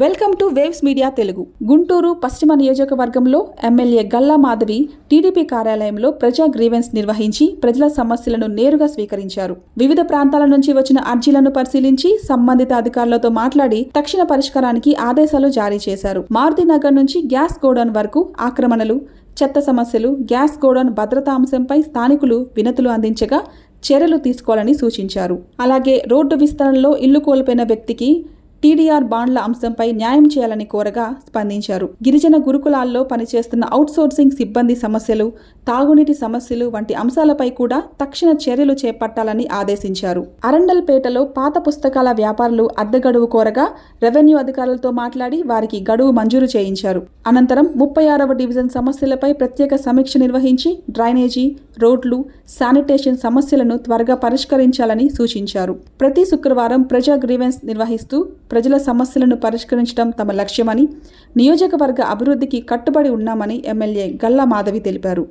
Welcome to waves media Telugu. Guntur పశ్చిమ నియోజకవర్గంలో MLA Galla Madhavi TDP కార్యాలయంలో ప్రజా గ్రీవెన్స్ నిర్వహించి ప్రజల సమస్యలను నేరుగా స్వీకరించారు. వివిధ ప్రాంతాల నుంచి వచ్చిన అర్జీలను పరిశీలించి సంబంధిత అధికారులతో మాట్లాడి తక్షణ పరిష్కారానికి ఆదేశాలు జారీ చేశారు. మారుతి నగర్ నుంచి గ్యాస్ గోడౌన్ వరకు ఆక్రమణలు, చెత్త సమస్యలు, గ్యాస్ గోడౌన్ భద్రతా అంశంపై స్థానికులు వినతులు అందించగా చర్యలు తీసుకోవాలని సూచించారు. అలాగే రోడ్డు విస్తరణలో ఇల్లు కోల్పోయిన వ్యక్తికి టీడీఆర్ బాండ్ల అంశంపై న్యాయం చేయాలని కోరగా స్పందించారు. గిరిజన గురుకులాల్లో పనిచేస్తున్న అవుట్సోర్సింగ్ సిబ్బంది సమస్యలు, తాగునీటి సమస్యలు వంటి అంశాలపై కూడా తక్షణ చర్యలు చేపట్టాలని ఆదేశించారు. అరండల్పేటలో పాత పుస్తకాల వ్యాపారులు అద్దె గడువు కోరగా రెవెన్యూ అధికారులతో మాట్లాడి వారికి గడువు మంజూరు చేయించారు. అనంతరం 36వ డివిజన్ సమస్యలపై ప్రత్యేక సమీక్ష నిర్వహించి డ్రైనేజీ, రోడ్లు, శానిటేషన్ సమస్యలను త్వరగా పరిష్కరించాలని సూచించారు. ప్రతి శుక్రవారం ప్రజా గ్రీవెన్స్ నిర్వహిస్తూ ప్రజల సమస్యలను పరిష్కరించడం తమ లక్ష్యమని, నియోజకవర్గ అభివృద్ధికి కట్టుబడి ఉన్నామని ఎమ్మెల్యే గల్లా మాధవి తెలిపారు.